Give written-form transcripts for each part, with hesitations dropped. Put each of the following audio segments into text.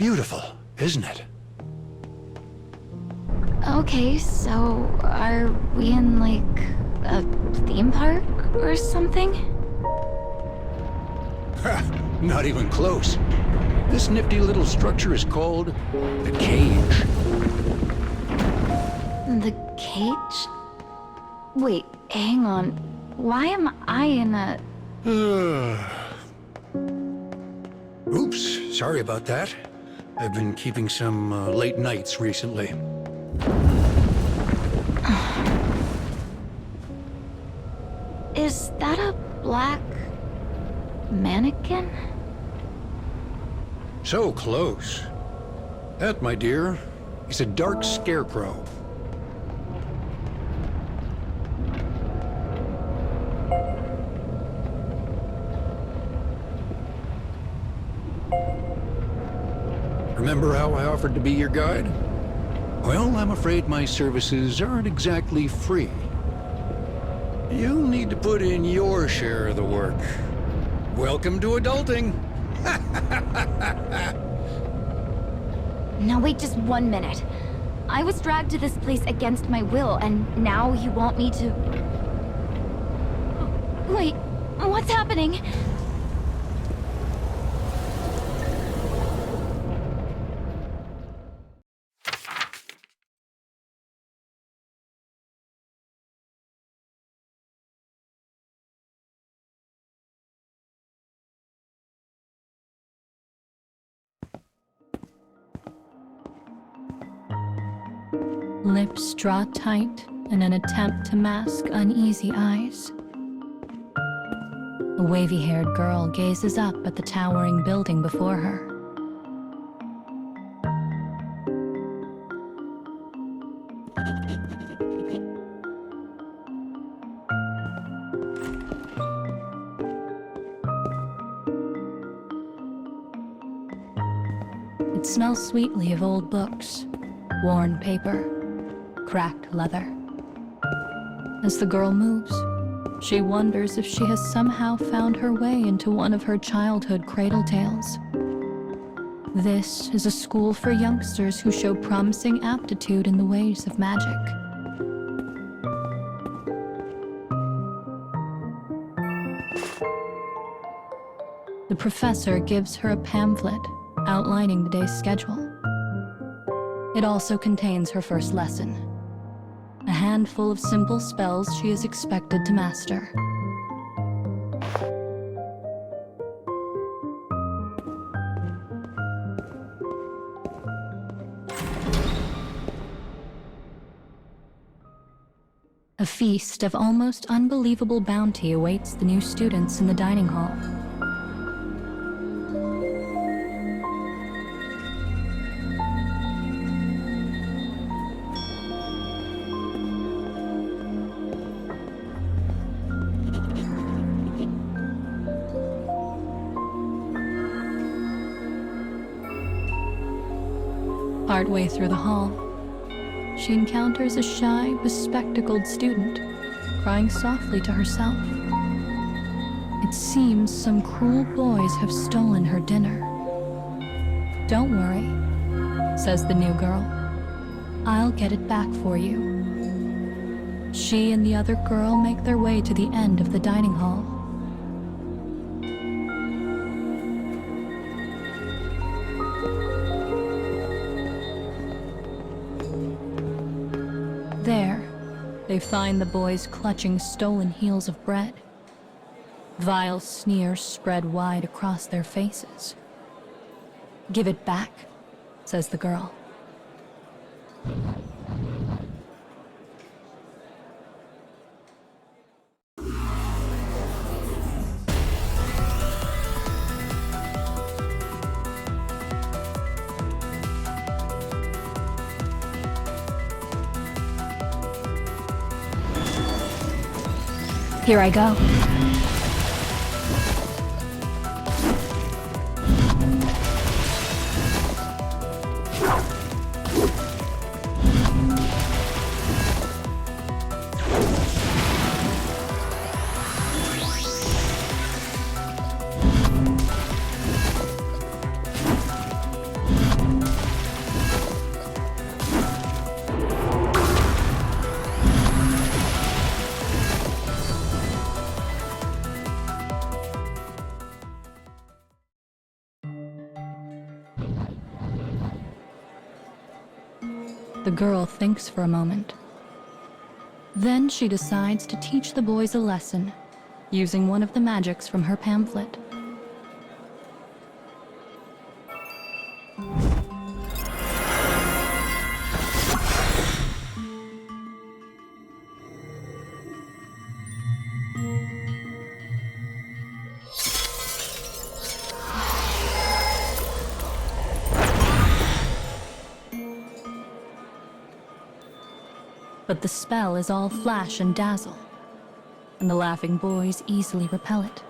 Beautiful, isn't it? Okay, so are we in, like, a theme park or something? Ha! Not even close. This nifty little structure is called the cage. The cage? Wait, hang on. Why am I in a... Oops, sorry about that. I've been keeping some late nights recently. Is that a black mannequin? So close. That, my dear, is a dark scarecrow. Remember how I offered to be your guide? Well, I'm afraid my services aren't exactly free. You'll need to put in your share of the work. Welcome to adulting. Now wait just 1 minute. I was dragged to this place against my will, and now you want me to... Wait, what's happening? Lips draw tight in an attempt to mask uneasy eyes. A wavy-haired girl gazes up at the towering building before her. It smells sweetly of old books, worn paper, cracked leather. As the girl moves, she wonders if she has somehow found her way into one of her childhood cradle tales. This is a school for youngsters who show promising aptitude in the ways of magic. The professor gives her a pamphlet outlining the day's schedule. It also contains her first lesson, a handful of simple spells she is expected to master. A feast of almost unbelievable bounty awaits the new students in the dining hall. Partway through the hall, she encounters a shy, bespectacled student, crying softly to herself. It seems some cruel boys have stolen her dinner. "Don't worry," says the new girl. "I'll get it back for you." She and the other girl make their way to the end of the dining hall. There, they find the boys clutching stolen heels of bread. Vile sneers spread wide across their faces. "Give it back," says the girl. Here I go. The girl thinks for a moment. Then she decides to teach the boys a lesson, using one of the magics from her pamphlet. But the spell is all flash and dazzle, and the laughing boys easily repel it.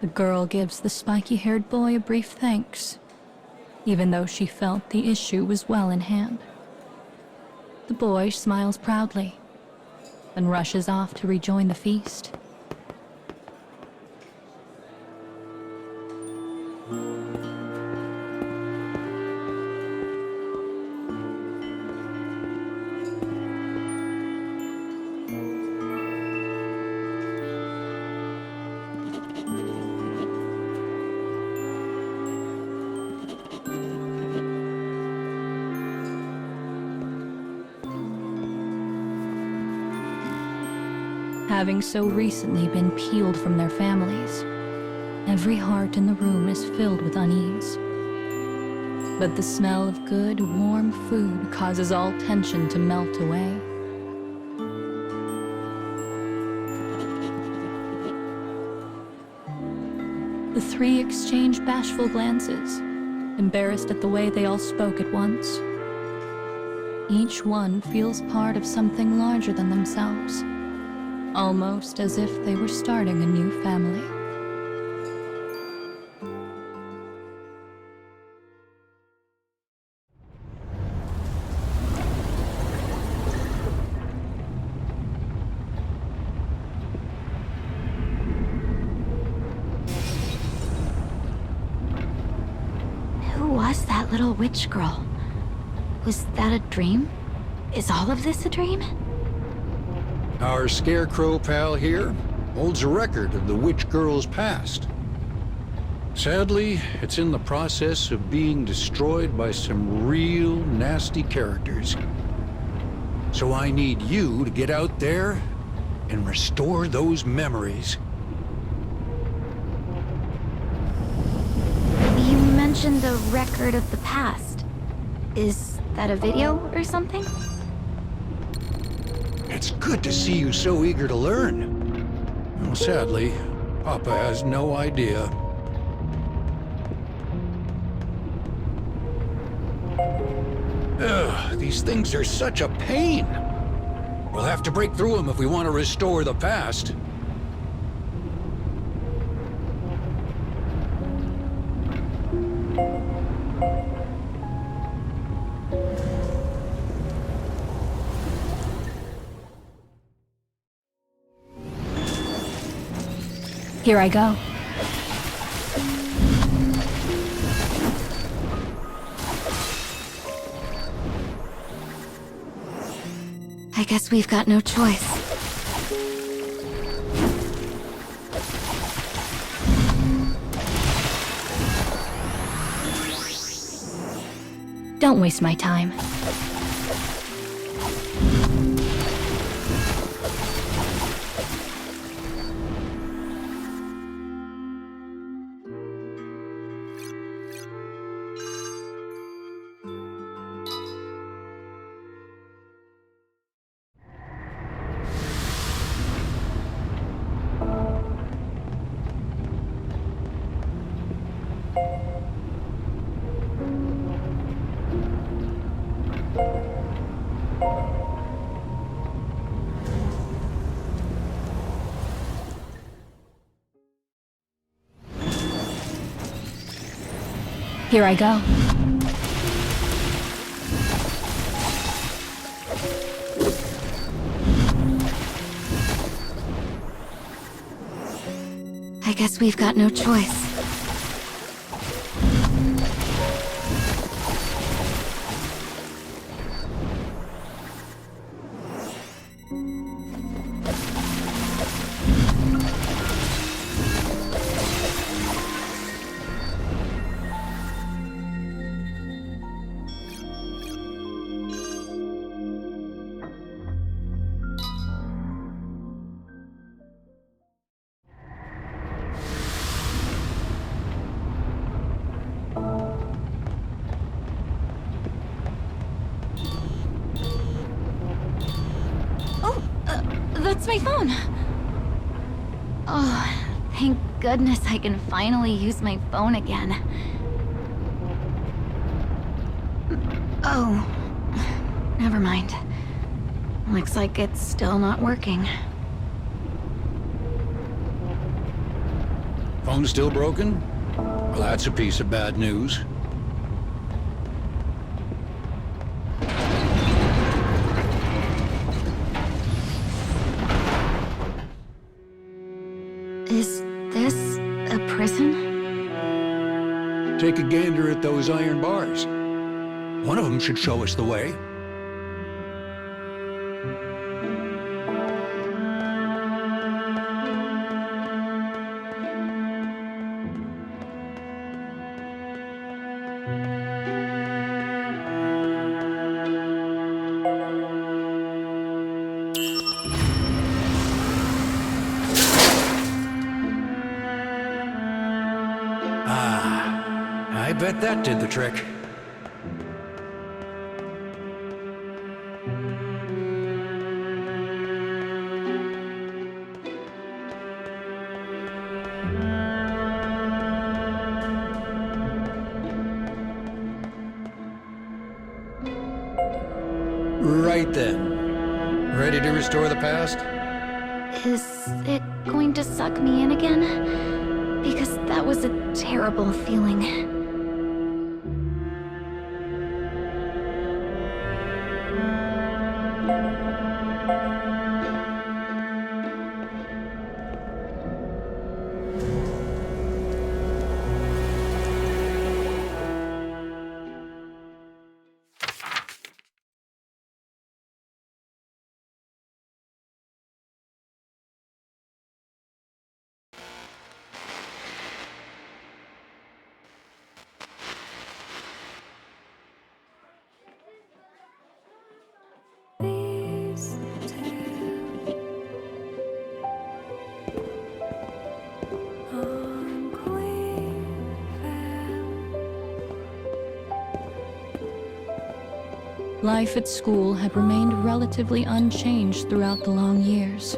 The girl gives the spiky-haired boy a brief thanks, even though she felt the issue was well in hand. The boy smiles proudly, and rushes off to rejoin the feast. Having so recently been peeled from their families, every heart in the room is filled with unease. But the smell of good, warm food causes all tension to melt away. The three exchange bashful glances, embarrassed at the way they all spoke at once. Each one feels part of something larger than themselves, almost as if they were starting a new family. Who was that little witch girl? Was that a dream? Is all of this a dream? Our scarecrow pal here holds a record of the witch girl's past. Sadly, it's in the process of being destroyed by some real nasty characters. So I need you to get out there and restore those memories. You mentioned a record of the past. Is that a video or something? It's good to see you so eager to learn. Well, sadly, Papa has no idea. Ugh, these things are such a pain. We'll have to break through them if we want to restore the past. Here I go. I guess we've got no choice. Don't waste my time. Here I go. Guess we've got no choice. That's my phone. Oh, thank goodness I can finally use my phone again. Oh, never mind. Looks like it's still not working. Phone still broken? Well, that's a piece of bad news. Is this a prison? Take a gander at those iron bars. One of them should show us the way. I bet that did the trick. Right then. Ready to restore the past? Is it going to suck me in again? Because that was a terrible feeling. Life at school had remained relatively unchanged throughout the long years.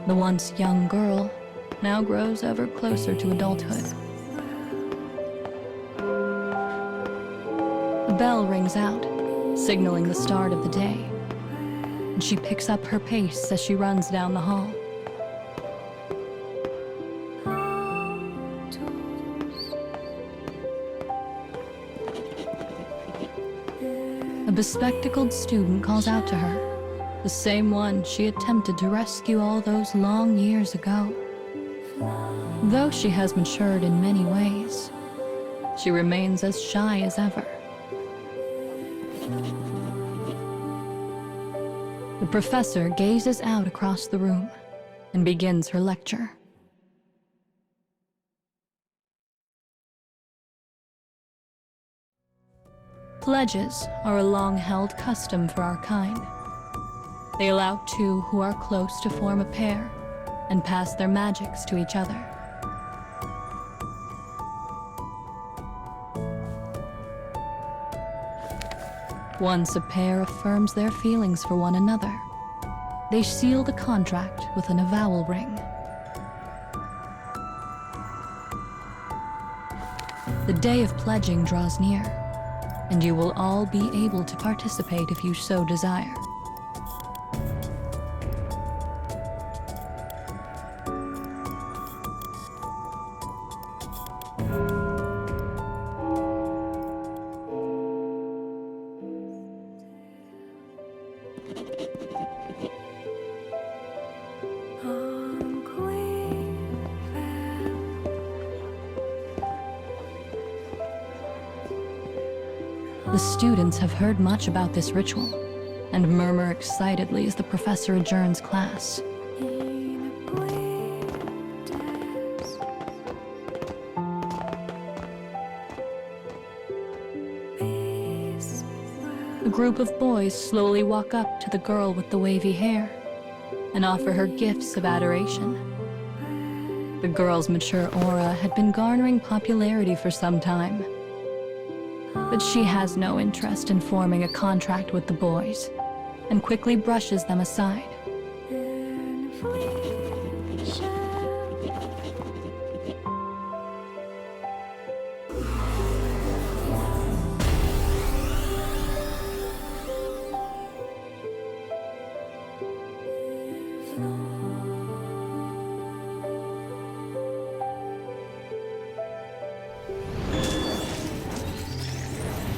The once young girl now grows ever closer to adulthood. A bell rings out, signaling the start of the day, and she picks up her pace as she runs down the hall. A bespectacled student calls out to her, the same one she attempted to rescue all those long years ago. Though she has matured in many ways, she remains as shy as ever. The professor gazes out across the room and begins her lecture. Pledges are a long-held custom for our kind. They allow two who are close to form a pair and pass their magics to each other. Once a pair affirms their feelings for one another, they seal the contract with an avowal ring. The day of pledging draws near, and you will all be able to participate if you so desire. The students have heard much about this ritual and murmur excitedly as the professor adjourns class. A group of boys slowly walk up to the girl with the wavy hair and offer her gifts of adoration. The girl's mature aura had been garnering popularity for some time, but she has no interest in forming a contract with the boys and quickly brushes them aside.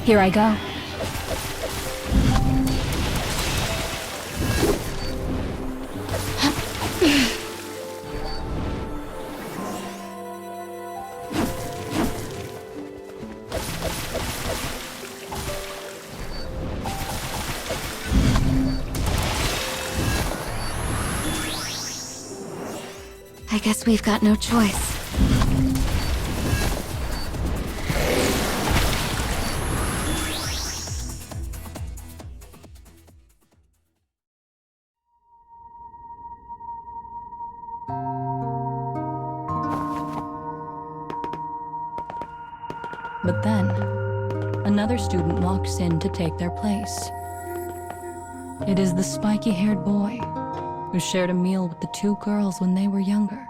Here I go. I guess we've got no choice. But then, another student walks in to take their place. It is the spiky-haired boy who shared a meal with the two girls when they were younger.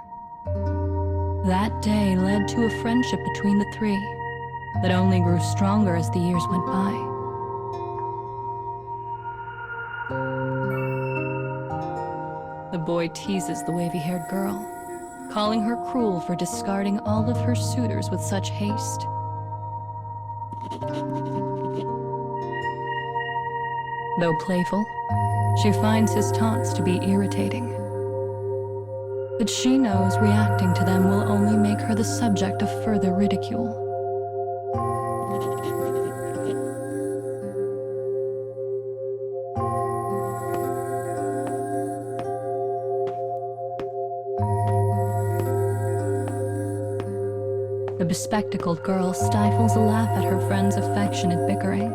That day led to a friendship between the three that only grew stronger as the years went by. The boy teases the wavy-haired girl, calling her cruel for discarding all of her suitors with such haste. Though playful, she finds his taunts to be irritating. But she knows reacting to them will only make her the subject of further ridicule. The bespectacled girl stifles a laugh at her friend's affectionate bickering.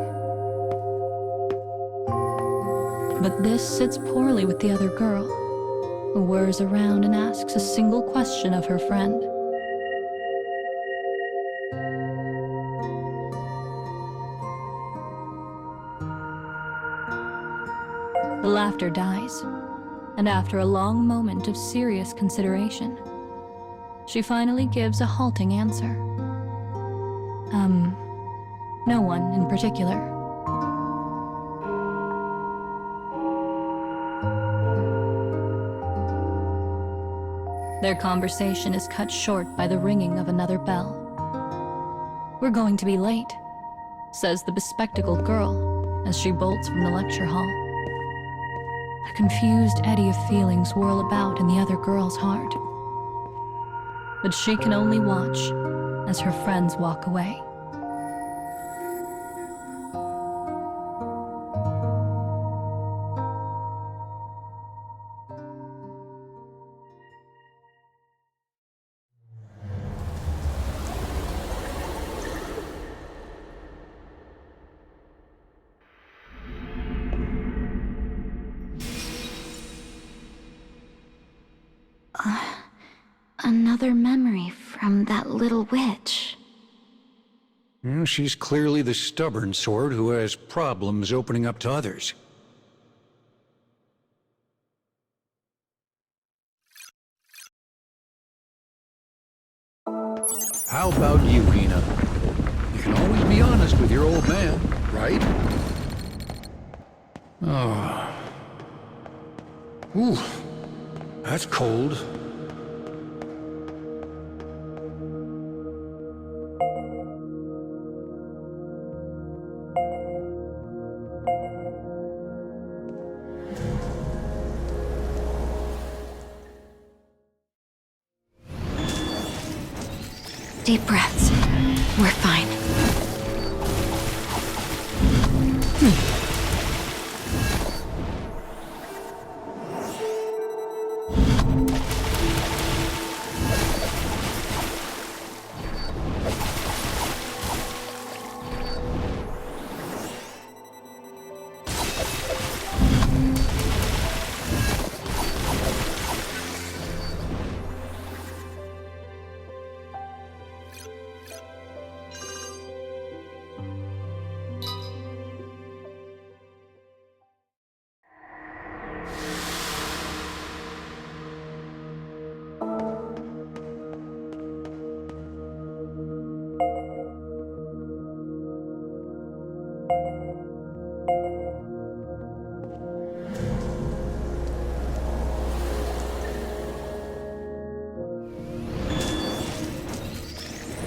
But this sits poorly with the other girl, who whirs around and asks a single question of her friend. The laughter dies, and after a long moment of serious consideration, she finally gives a halting answer. No one in particular. Their conversation is cut short by the ringing of another bell. "We're going to be late," says the bespectacled girl as she bolts from the lecture hall. A confused eddy of feelings whirl about in the other girl's heart. But she can only watch as her friends walk away. Another memory from that little witch. Well, she's clearly the stubborn sort who has problems opening up to others. How about you, Hina? You can always be honest with your old man, right? Oh. Ooh, that's cold. Deep breaths. We're fine.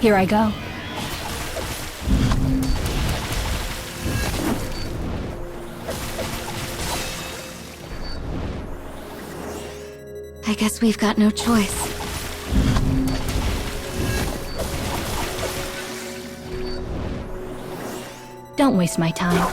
Here I go. I guess we've got no choice. Don't waste my time.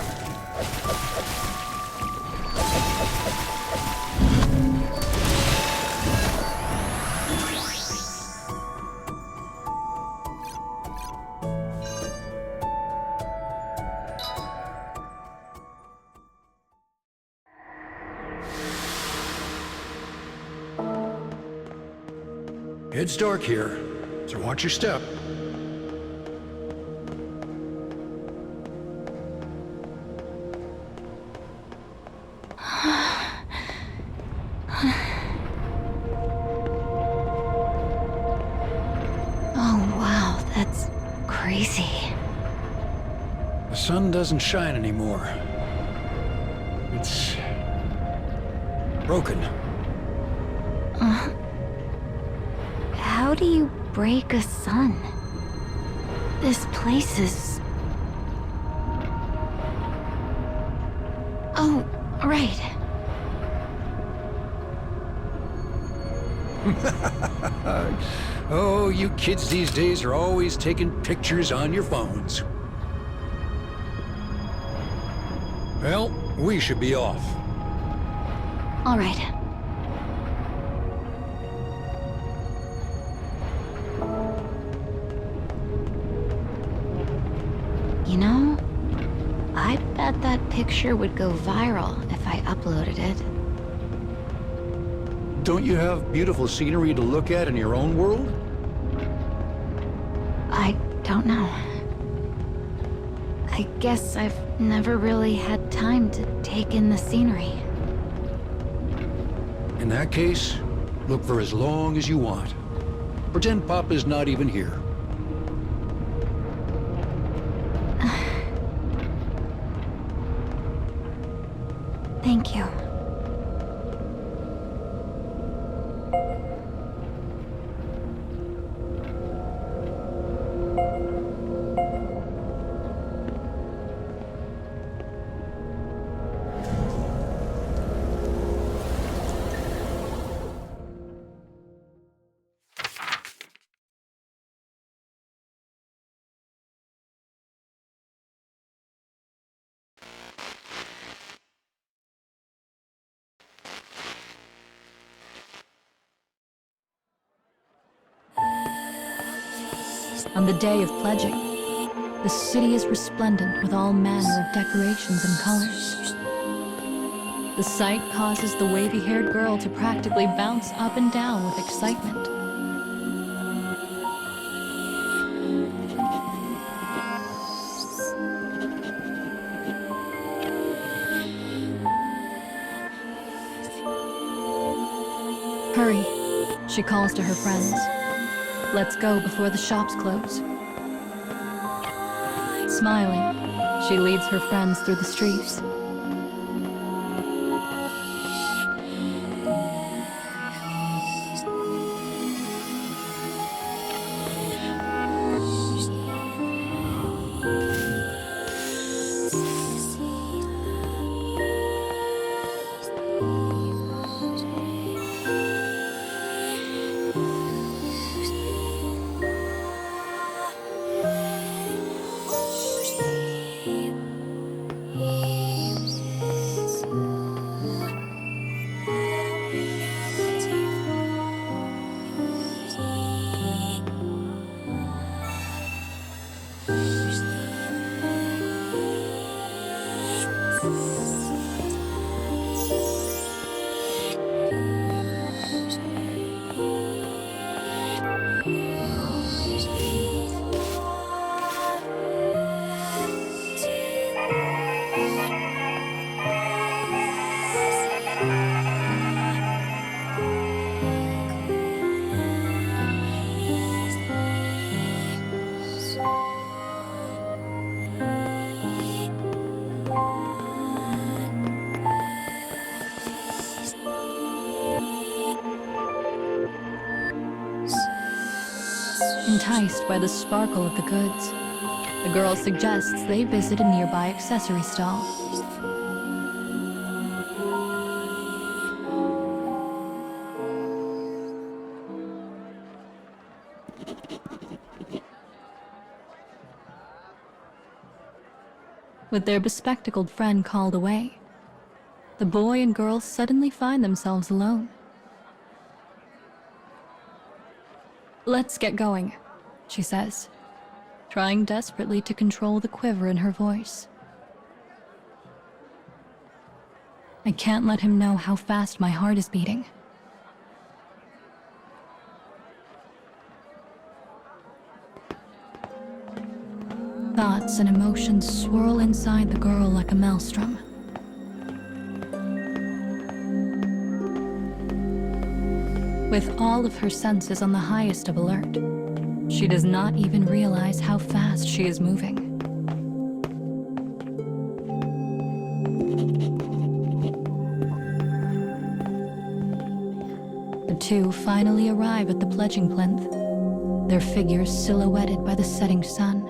It's dark here, so watch your step. Oh, wow, that's crazy. The sun doesn't shine anymore. It's broken. How do you break a sun? This place is... Oh, right. Oh, you kids these days are always taking pictures on your phones. Well, we should be off. All right. You know, I bet that picture would go viral if I uploaded it. Don't you have beautiful scenery to look at in your own world? I don't know. I guess I've never really had time to take in the scenery. In that case, look for as long as you want. Pretend Papa's not even here. Thank you. On the day of pledging, the city is resplendent with all manner of decorations and colors. The sight causes the wavy-haired girl to practically bounce up and down with excitement. Hurry, she calls to her friends. Let's go before the shops close. Smiling, she leads her friends through the streets. enticed by the sparkle of the goods. The girl suggests they visit a nearby accessory stall. With their bespectacled friend called away, the boy and girl suddenly find themselves alone. "Let's get going," she says, trying desperately to control the quiver in her voice. "I can't let him know how fast my heart is beating." Thoughts and emotions swirl inside the girl like a maelstrom. With all of her senses on the highest of alert, she does not even realize how fast she is moving. The two finally arrive at the pledging plinth, their figures silhouetted by the setting sun.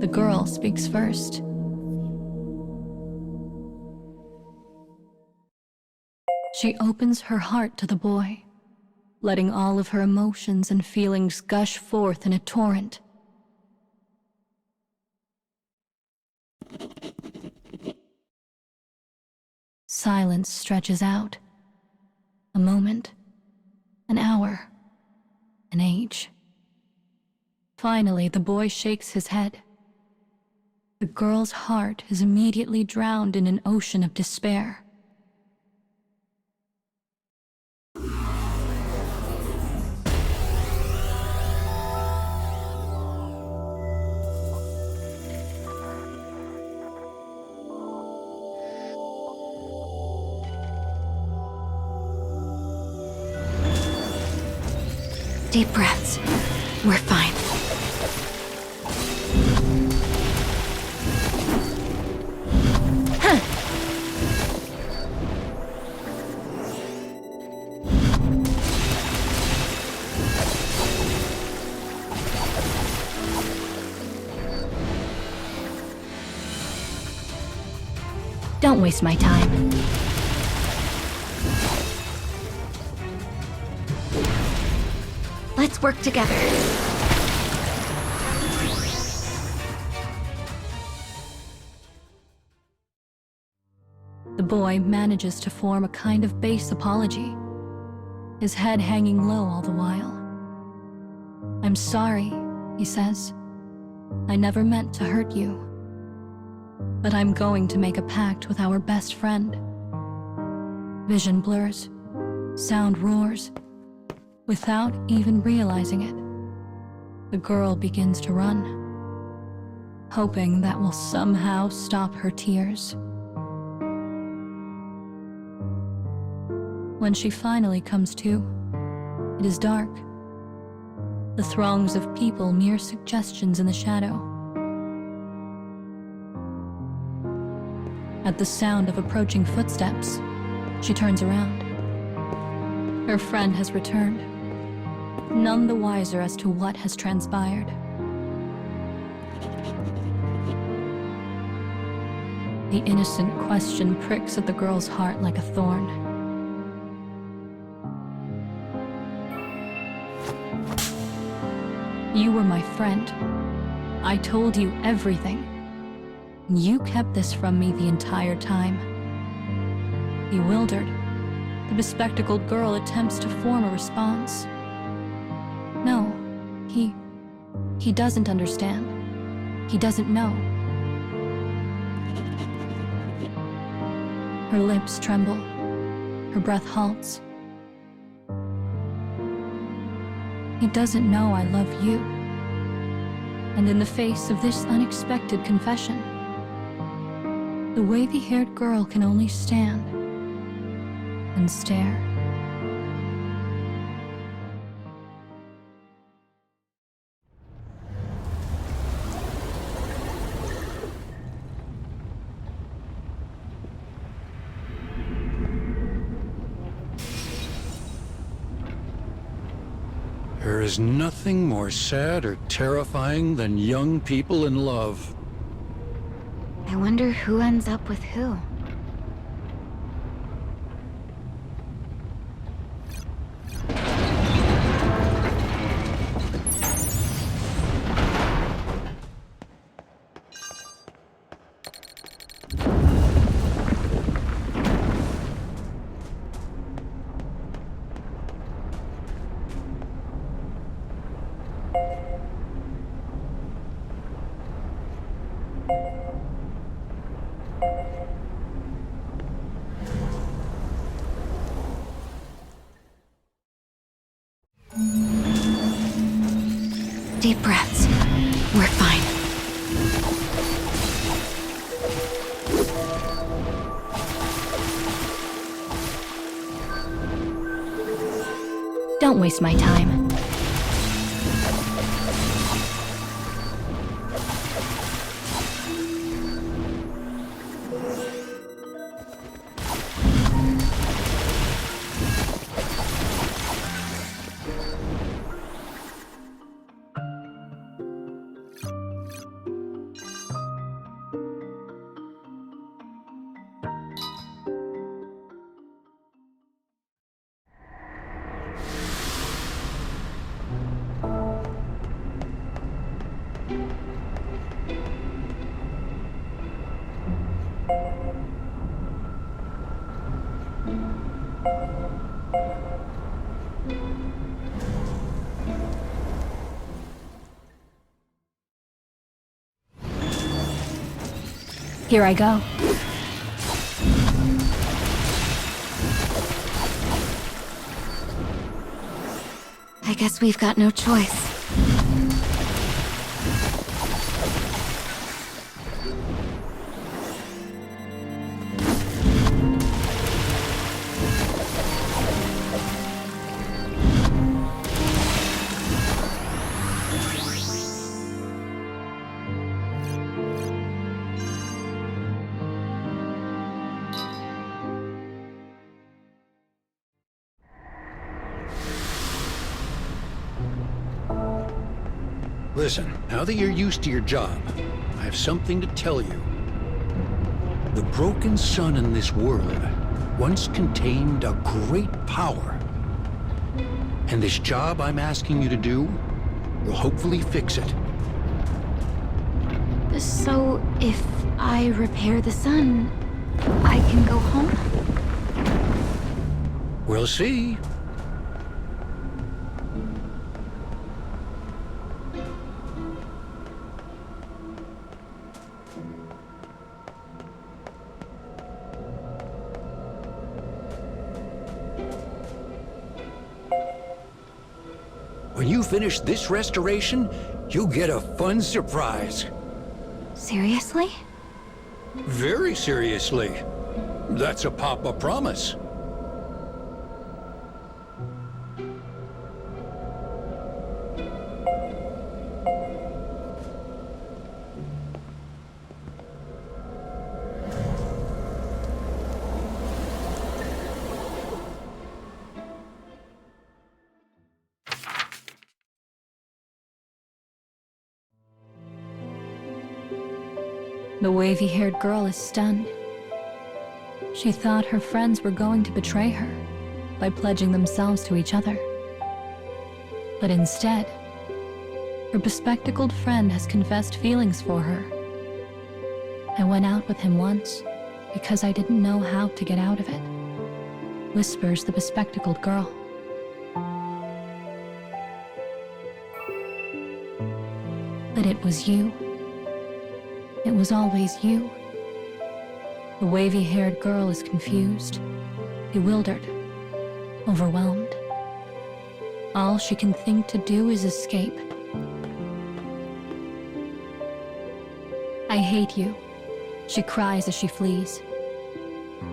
The girl speaks first. She opens her heart to the boy, letting all of her emotions and feelings gush forth in a torrent. Silence stretches out. A moment, an hour, an age. Finally, the boy shakes his head. The girl's heart is immediately drowned in an ocean of despair. Deep breaths. We're fine. Don't waste my time. Let's work together. The boy manages to form a kind of base apology, his head hanging low all the while. "I'm sorry," he says. "I never meant to hurt you. But I'm going to make a pact with our best friend." Vision blurs, sound roars. Without even realizing it, the girl begins to run, hoping that will somehow stop her tears. When she finally comes to, it is dark. The throngs of people mere suggestions in the shadow. At the sound of approaching footsteps, she turns around. Her friend has returned, none the wiser as to what has transpired. The innocent question pricks at the girl's heart like a thorn. "You were my friend. I told you everything. You kept this from me the entire time." Bewildered, the bespectacled girl attempts to form a response. No, he doesn't understand. He doesn't know. Her lips tremble. Her breath halts. "He doesn't know I love you." And in the face of this unexpected confession, the wavy-haired girl can only stand and stare. There is nothing more sad or terrifying than young people in love. I wonder who ends up with who. Deep breaths. We're fine. Don't waste my time. Here I go. I guess we've got no choice. Listen, now that you're used to your job, I have something to tell you. The broken sun in this world once contained a great power. And this job I'm asking you to do will hopefully fix it. So, if I repair the sun, I can go home? We'll see. When you finish this restoration, you'll get a fun surprise. Seriously? Very seriously. That's a Papa promise. The wavy-haired girl is stunned. She thought her friends were going to betray her by pledging themselves to each other. But instead, her bespectacled friend has confessed feelings for her. I went out with him once because I didn't know how to get out of it, whispers the bespectacled girl. But it was you. It was always you. The wavy-haired girl is confused, bewildered, overwhelmed. All she can think to do is escape. I hate you, she cries as she flees.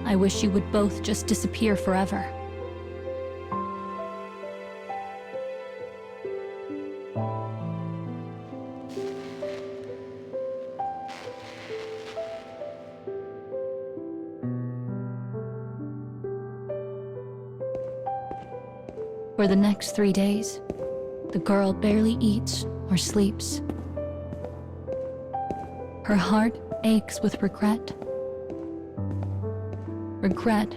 I wish you would both just disappear forever. For the next 3 days, The girl barely eats or sleeps. Her heart aches with regret. Regret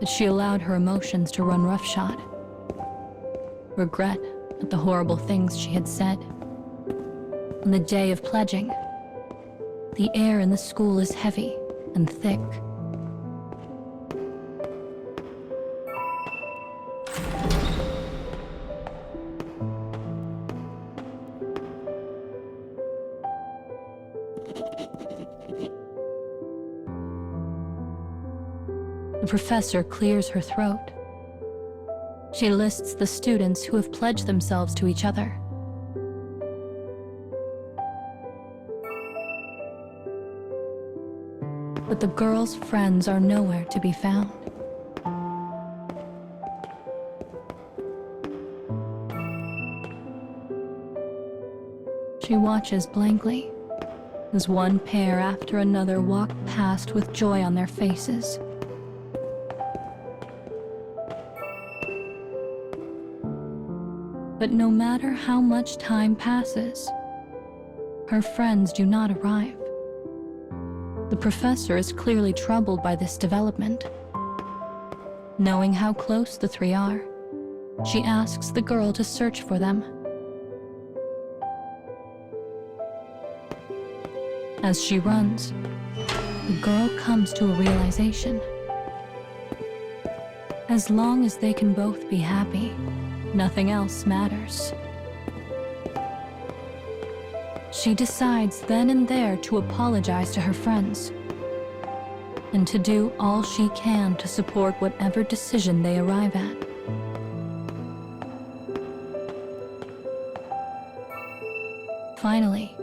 that she allowed her emotions to run roughshod. Regret at the horrible things she had said. On the day of pledging, the air in the school is heavy and thick. The professor clears her throat. She lists the students who have pledged themselves to each other. But the girl's friends are nowhere to be found. She watches blankly as one pair after another walk past with joy on their faces. But no matter how much time passes, her friends do not arrive. The professor is clearly troubled by this development. Knowing how close the three are, she asks the girl to search for them. As she runs, the girl comes to a realization. As long as they can both be happy, nothing else matters. She decides then and there to apologize to her friends and to do all she can to support whatever decision they arrive at. Finally,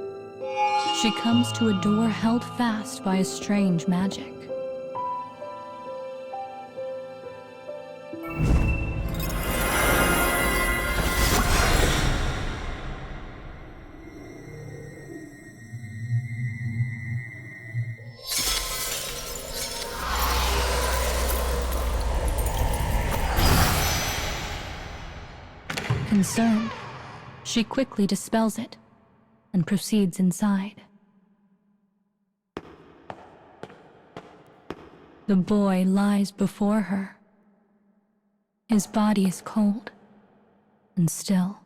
she comes to a door held fast by a strange magic. Concerned, she quickly dispels it and proceeds inside. The boy lies before her. His body is cold and still.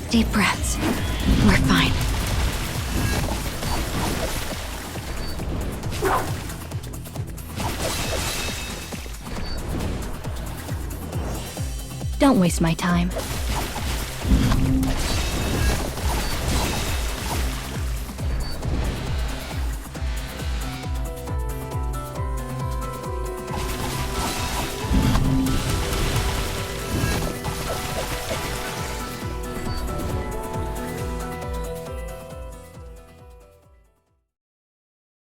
Deep breaths. We're fine. Don't waste my time.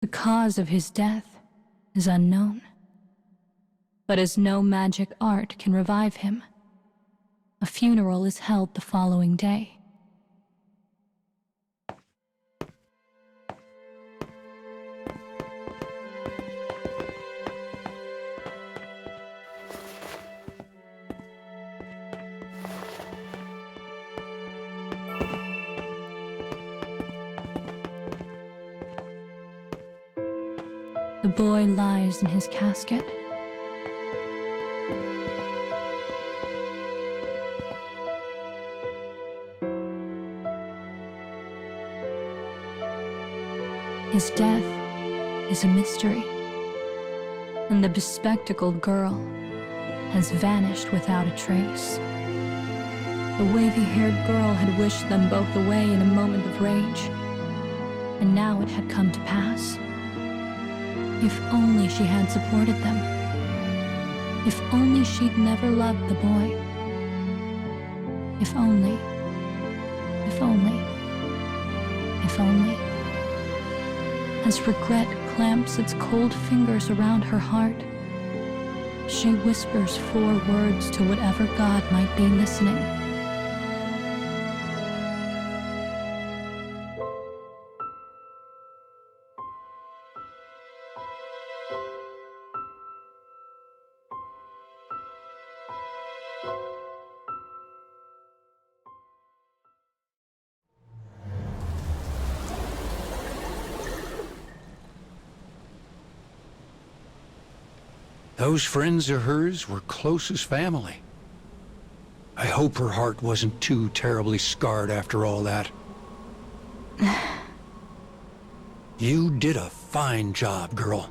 The cause of his death is unknown, but as no magic art can revive him, a funeral is held the following day. The boy lies in his casket. His death is a mystery, and the bespectacled girl has vanished without a trace. The wavy-haired girl had wished them both away in a moment of rage, and now it had come to pass. If only she had supported them. If only she'd never loved the boy. If only, if only, if only. As regret clamps its cold fingers around her heart, She whispers 4 words to whatever god might be listening. Those friends of hers were close as family. I hope her heart wasn't too terribly scarred after all that. You did a fine job, girl.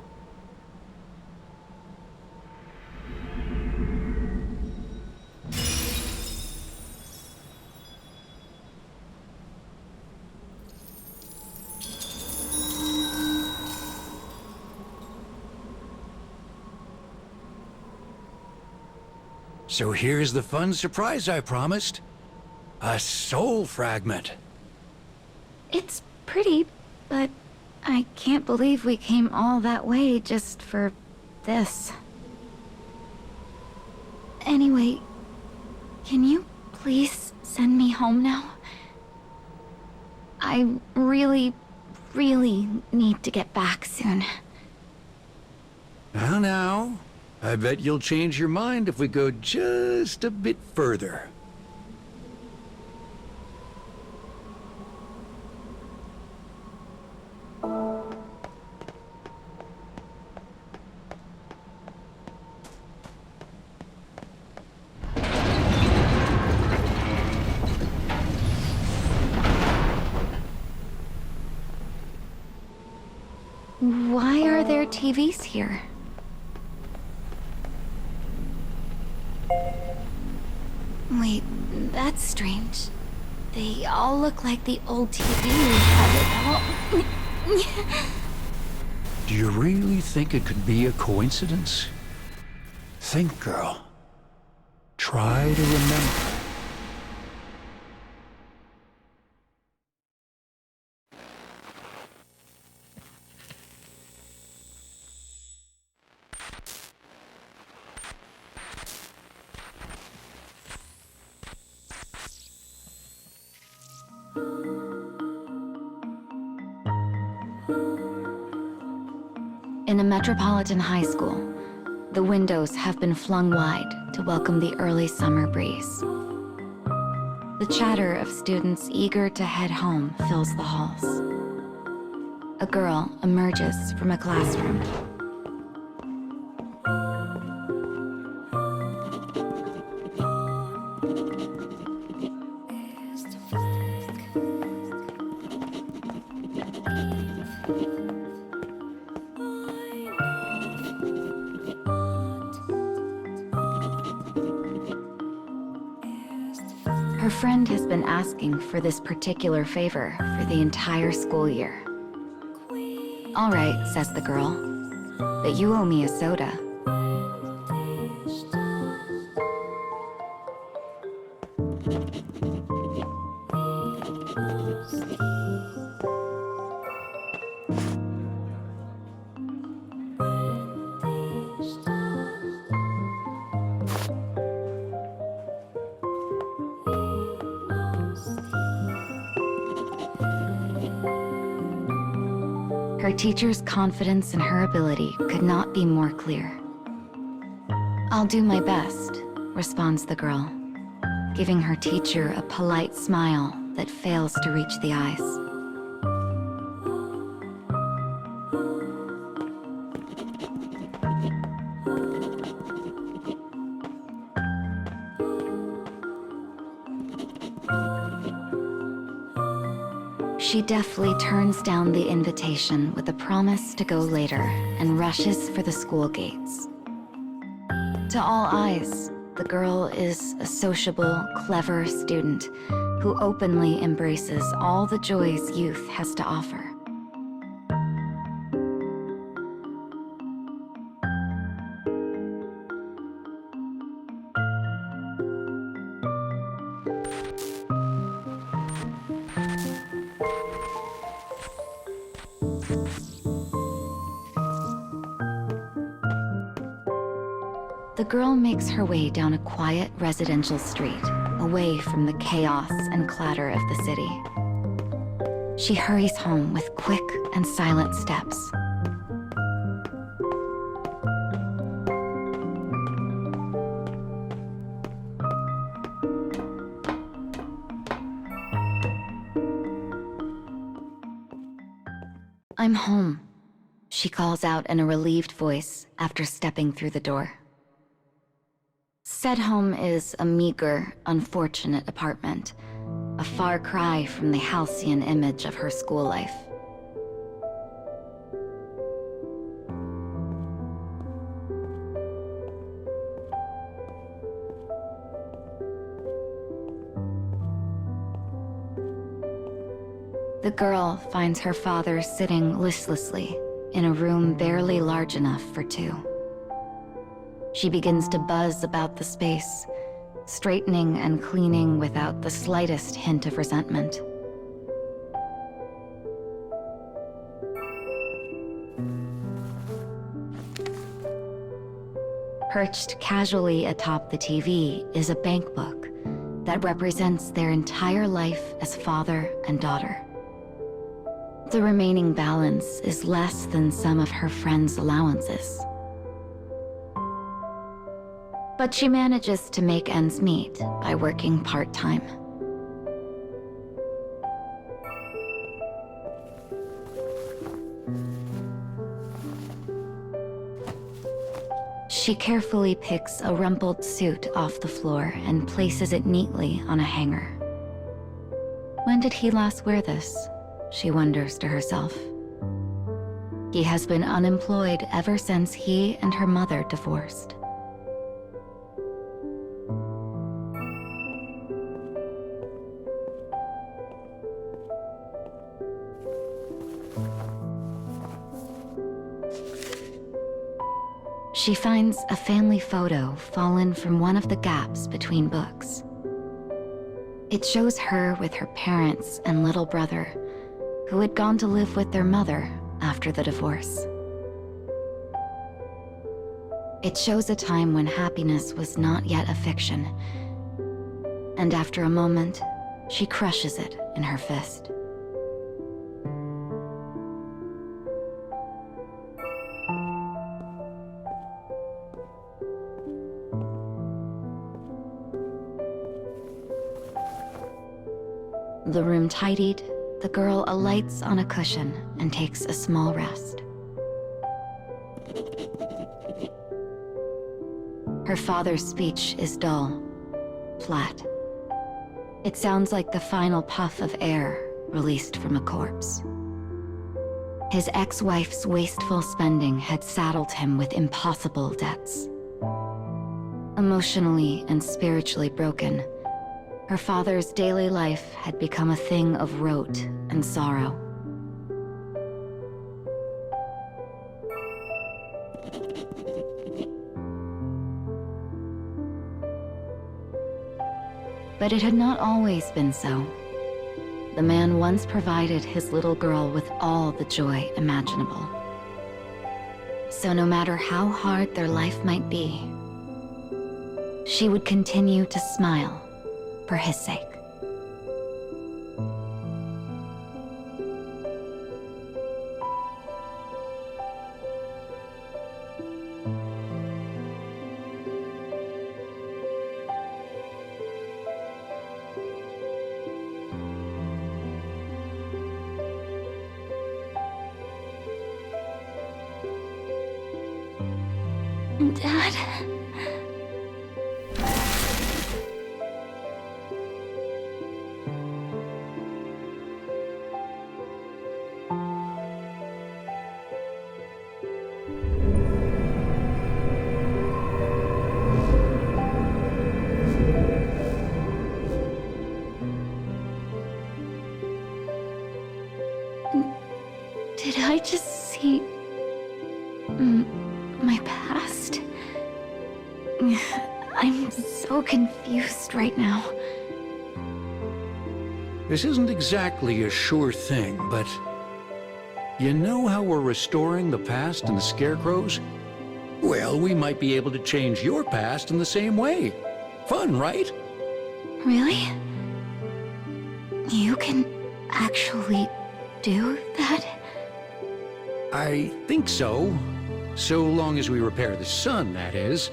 So here's the fun surprise I promised. A soul fragment. It's pretty, but I can't believe we came all that way just for this. Anyway, can you please send me home now? I really need to get back soon. Well now, I bet you'll change your mind if we go just a bit further. Why are there TVs here? Wait, that's strange. They all look like the old TV we had at home. Do you really think it could be a coincidence? Think, girl. Try to remember. In a metropolitan high school, the windows have been flung wide to welcome the early summer breeze. The chatter of students eager to head home fills the halls. A girl emerges from a classroom. Her friend has been asking for this particular favor for the entire school year. "All right," says the girl, "but you owe me a soda." Her teacher's confidence in her ability could not be more clear. "I'll do my best," responds the girl, giving her teacher a polite smile that fails to reach the eyes. She deftly turns down the invitation with a promise to go later and rushes for the school gates. To all eyes, the girl is a sociable, clever student who openly embraces all the joys youth has to offer. The girl makes her way down a quiet residential street, away from the chaos and clatter of the city. She hurries home with quick and silent steps. "I'm home," she calls out in a relieved voice after stepping through the door. Said home is a meager, unfortunate apartment, a far cry from the halcyon image of her school life. The girl finds her father sitting listlessly in a room barely large enough for two. She begins to buzz about the space, straightening and cleaning without the slightest hint of resentment. Perched casually atop the TV is a bank book that represents their entire life as father and daughter. The remaining balance is less than some of her friends' allowances. But she manages to make ends meet by working part-time. She carefully picks a rumpled suit off the floor and places it neatly on a hanger. When did he last wear this? She wonders to herself. He has been unemployed ever since he and her mother divorced. She finds a family photo fallen from one of the gaps between books. It shows her with her parents and little brother, who had gone to live with their mother after the divorce. It shows a time when happiness was not yet a fiction, and after a moment, she crushes it in her fist. The room tidied, the girl alights on a cushion and takes a small rest. Her father's speech is dull, flat. It sounds like the final puff of air released from a corpse. His ex-wife's wasteful spending had saddled him with impossible debts. Emotionally and spiritually broken, her father's daily life had become a thing of rote and sorrow. But it had not always been so. The man once provided his little girl with all the joy imaginable. So no matter how hard their life might be, she would continue to smile for his sake. Dad? Did I just see my past? I'm so confused right now. This isn't exactly a sure thing, but you know how we're restoring the past and the scarecrows? Well, we might be able to change your past in the same way. Fun, right? Really? You can actually do that? I think so. So long as we repair the sun, that is.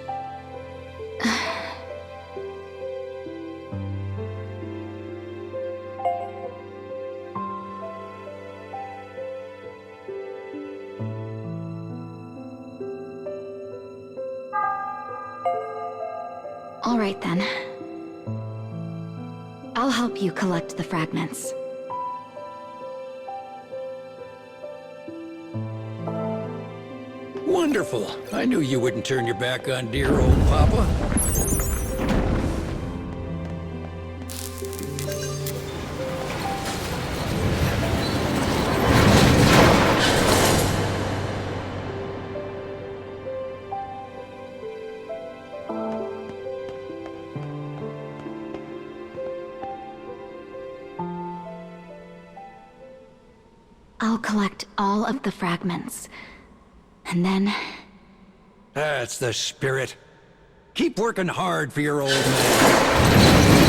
All right then. I'll help you collect the fragments. Wonderful. I knew you wouldn't turn your back on dear old Papa. I'll collect all of the fragments. And then... That's the spirit. Keep working hard for your old man.